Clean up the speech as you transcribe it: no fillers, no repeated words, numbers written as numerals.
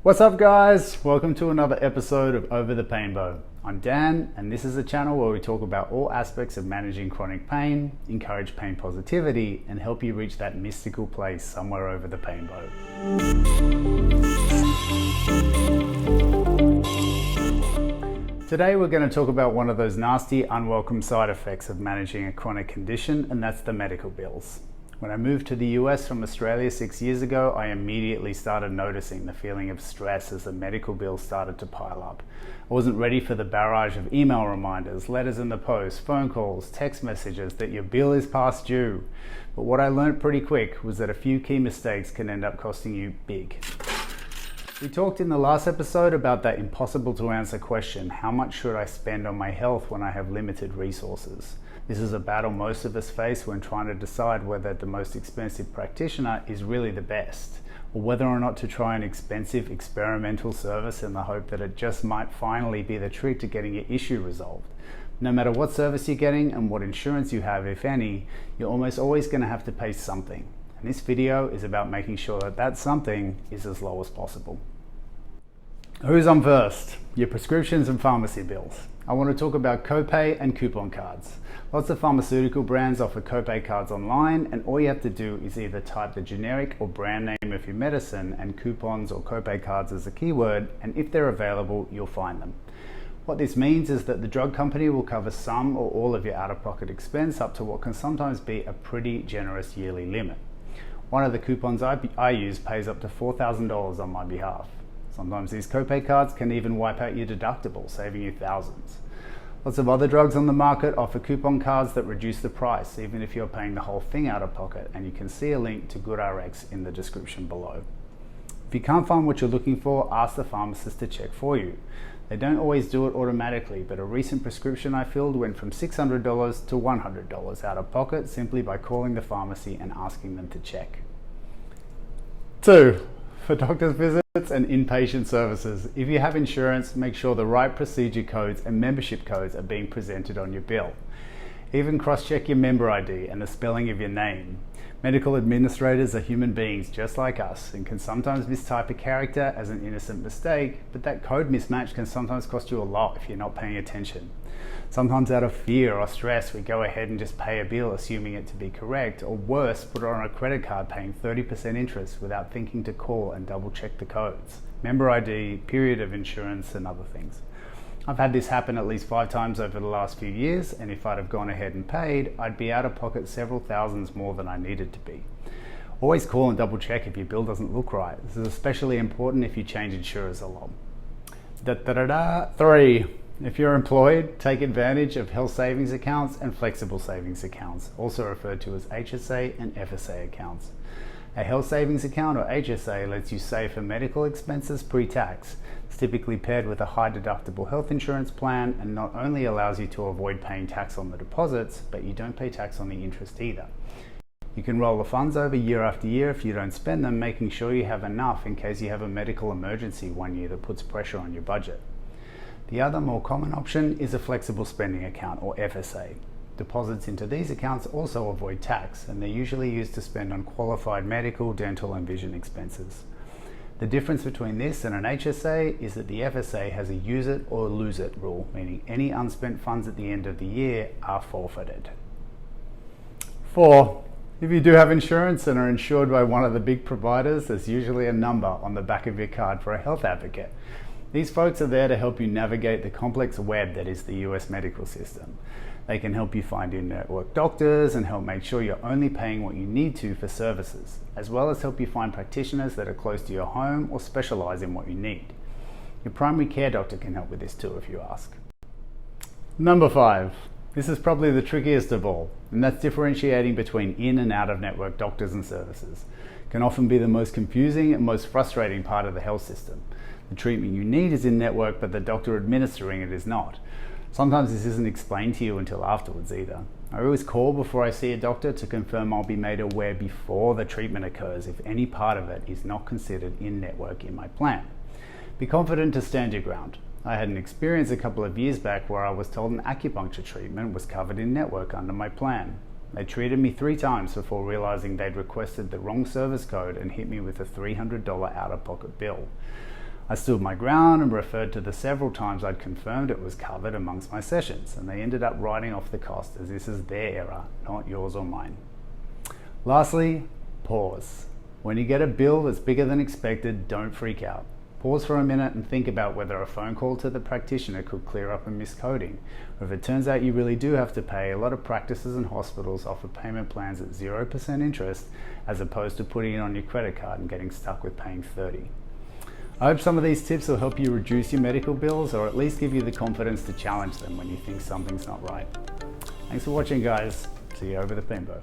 What's up guys? Welcome to another episode of Over the Painbow. I'm Dan and this is a channel where we talk about all aspects of managing chronic pain, encourage pain positivity and help you reach that mystical place somewhere over the painbow. Today we're going to talk about one of those nasty, unwelcome side effects of managing a chronic condition, and that's the medical bills. When I moved to the US from Australia 6 years ago, I immediately started noticing the feeling of stress as the medical bills started to pile up. I wasn't ready for the barrage of email reminders, letters in the post, phone calls, text messages that your bill is past due. But what I learned pretty quick was that a few key mistakes can end up costing you big. We talked in the last episode about that impossible to answer question, how much should I spend on my health when I have limited resources? This is a battle most of us face when trying to decide whether the most expensive practitioner is really the best, or whether or not to try an expensive experimental service in the hope that it just might finally be the trick to getting your issue resolved. No matter what service you're getting and what insurance you have, if any, you're almost always going to have to pay something. And this video is about making sure that that something is as low as possible. Who's on first? Your prescriptions and pharmacy bills. I want to talk about copay and coupon cards. Lots of pharmaceutical brands offer copay cards online, and all you have to do is either type the generic or brand name of your medicine and coupons or copay cards as a keyword, and if they're available, you'll find them. What this means is that the drug company will cover some or all of your out-of-pocket expense up to what can sometimes be a pretty generous yearly limit. One of the coupons I use pays up to $4,000 on my behalf. Sometimes these copay cards can even wipe out your deductible, saving you thousands. Lots of other drugs on the market offer coupon cards that reduce the price, even if you're paying the whole thing out of pocket, and you can see a link to GoodRx in the description below. If you can't find what you're looking for, ask the pharmacist to check for you. They don't always do it automatically, but a recent prescription I filled went from $600 to $100 out of pocket simply by calling the pharmacy and asking them to check. 2. For doctor's visits and inpatient services, if you have insurance, make sure the right procedure codes and membership codes are being presented on your bill. Even cross-check your member ID and the spelling of your name. Medical administrators are human beings just like us and can sometimes mistype a character as an innocent mistake, but that code mismatch can sometimes cost you a lot if you're not paying attention. Sometimes out of fear or stress, we go ahead and just pay a bill assuming it to be correct, or worse, put it on a credit card paying 30% interest without thinking to call and double check the codes, member ID, period of insurance and other things. I've had this happen at least 5 times over the last few years, and if I'd have gone ahead and paid, I'd be out of pocket several thousands more than I needed to be. Always call and double check if your bill doesn't look right. This is especially important if you change insurers a lot. 3. If you're employed, take advantage of health savings accounts and flexible savings accounts, also referred to as HSA and FSA accounts. A health savings account, or HSA, lets you save for medical expenses pre-tax. It's typically paired with a high deductible health insurance plan and not only allows you to avoid paying tax on the deposits, but you don't pay tax on the interest either. You can roll the funds over year after year if you don't spend them, making sure you have enough in case you have a medical emergency one year that puts pressure on your budget. The other more common option is a flexible spending account, or FSA. Deposits into these accounts also avoid tax, and they're usually used to spend on qualified medical, dental and vision expenses. The difference between this and an HSA is that the FSA has a use it or lose it rule, meaning any unspent funds at the end of the year are forfeited. 4. If you do have insurance and are insured by one of the big providers, there's usually a number on the back of your card for a health advocate. These folks are there to help you navigate the complex web that is the US medical system. They can help you find in-network doctors and help make sure you're only paying what you need to for services, as well as help you find practitioners that are close to your home or specialize in what you need. Your primary care doctor can help with this too if you ask. 5. This is probably the trickiest of all, and that's differentiating between in and out of network doctors and services. It can often be the most confusing and most frustrating part of the health system. The treatment you need is in network, but the doctor administering it is not. Sometimes this isn't explained to you until afterwards either. I always call before I see a doctor to confirm I'll be made aware before the treatment occurs if any part of it is not considered in network in my plan. Be confident to stand your ground. I had an experience a couple of years back where I was told an acupuncture treatment was covered in network under my plan. They treated me 3 times before realizing they'd requested the wrong service code and hit me with a $300 out-of-pocket bill. I stood my ground and referred to the several times I'd confirmed it was covered amongst my sessions, and they ended up writing off the cost as this is their error, not yours or mine. Lastly, pause. When you get a bill that's bigger than expected, don't freak out. Pause for a minute and think about whether a phone call to the practitioner could clear up a miscoding, or if it turns out you really do have to pay. A lot of practices and hospitals offer payment plans at 0% interest as opposed to putting it on your credit card and getting stuck with paying 30%. I hope some of these tips will help you reduce your medical bills, or at least give you the confidence to challenge them when you think something's not right. Thanks for watching, guys. See you over the Pimbo.